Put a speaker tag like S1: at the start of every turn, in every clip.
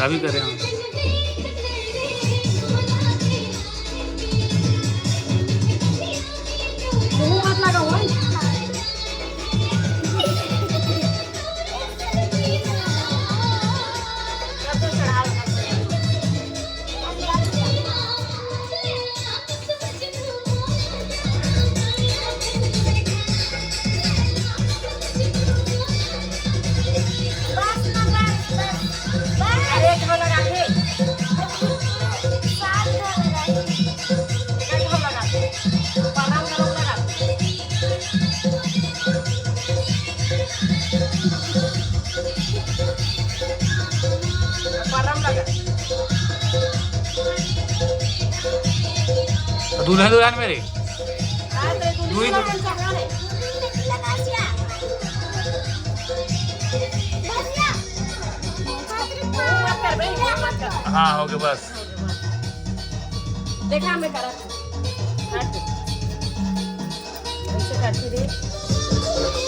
S1: अभी करें हम।
S2: मत लगाओ
S1: दुल्हन दुल्हन मेरे हाँ हो गया बस।
S2: देखा मैं करा ऐसे करती रही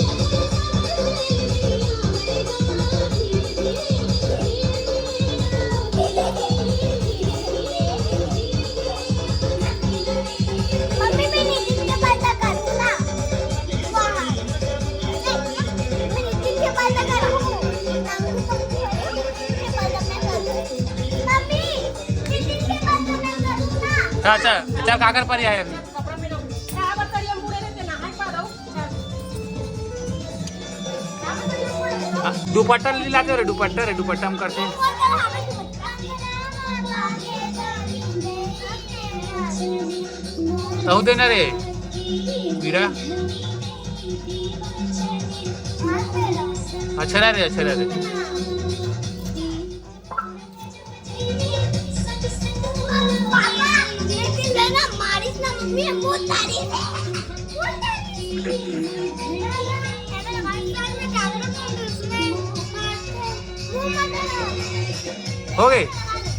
S1: अच्छा अच्छा काकर पर आहे अभी दुपट्टा लाते रे दुपट्टा हम करते हो दे ना रे वीरा अच्छा रे अच्छा रे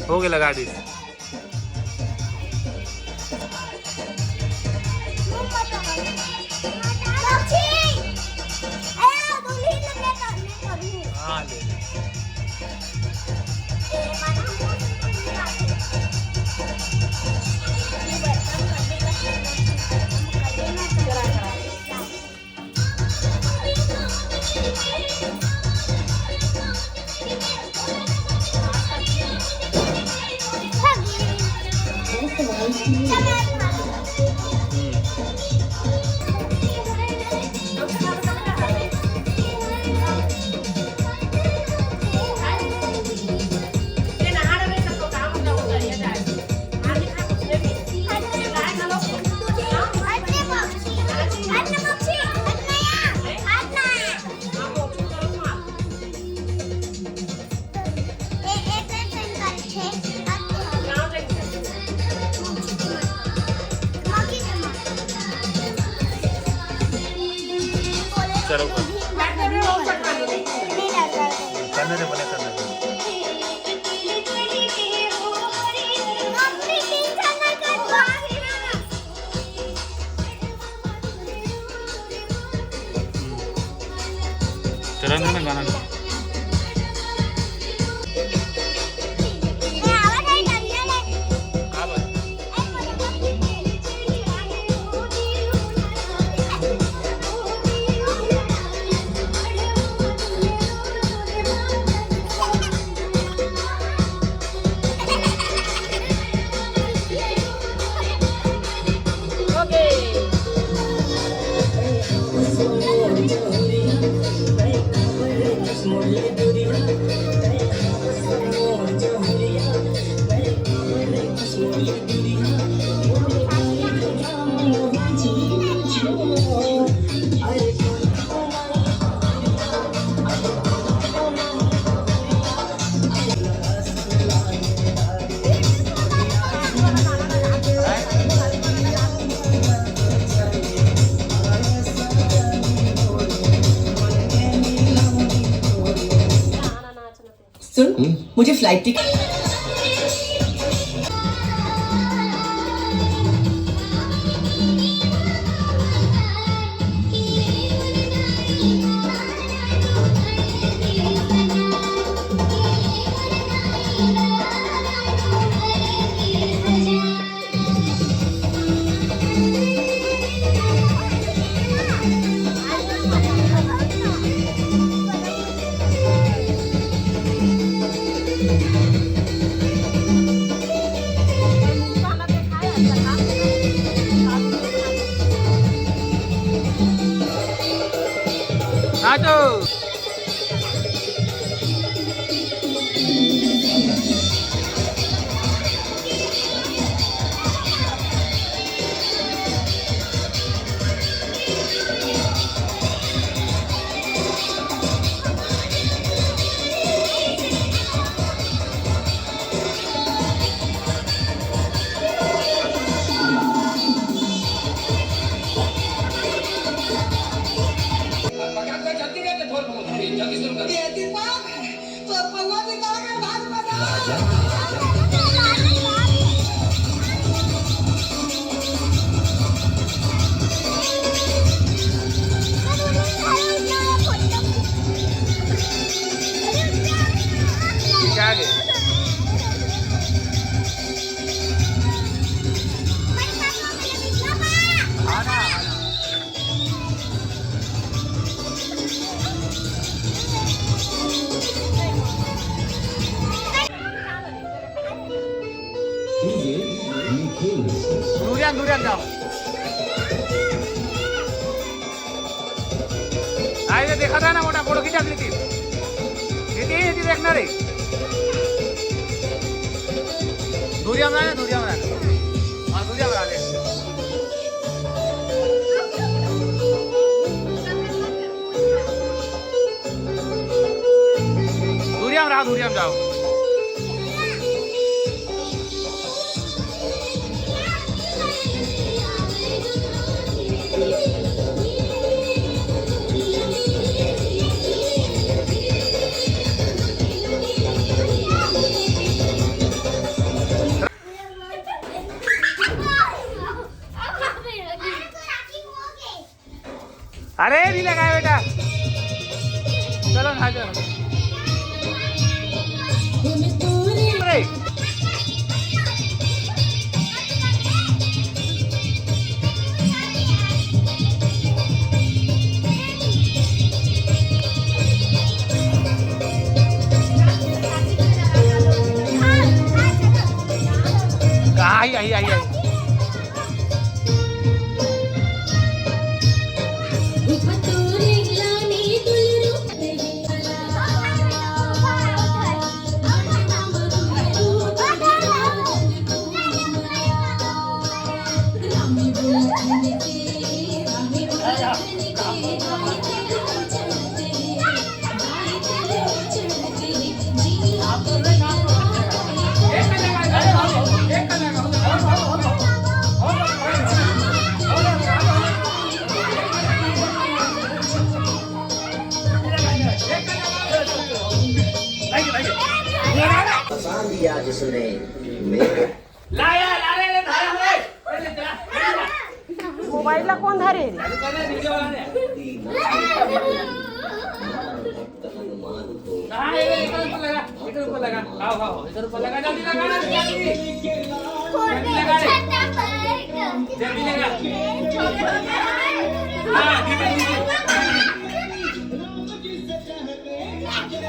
S1: हो गए लगा दी हाँ ले चलो करने दे बने करने दे चलन ना गाना
S3: सुन मुझे फ्लाइट टिकट
S1: नाचो क्या गे दुर्यान जाओ आईने देखा था ना मोटा फोटो खींचा थी ये देखना रे दुर्यान हाँ दुर्यान ले दुर्यान जाओ अरे नहीं लगा बेटा चलो ना चलो अरे कहाँ आई
S3: आसान दिया जिसने मेरे
S2: मोबाईलला कोण धारे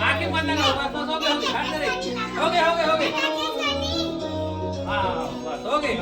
S1: आगे मत लगाओ बस हो गए हाँ बस हो गए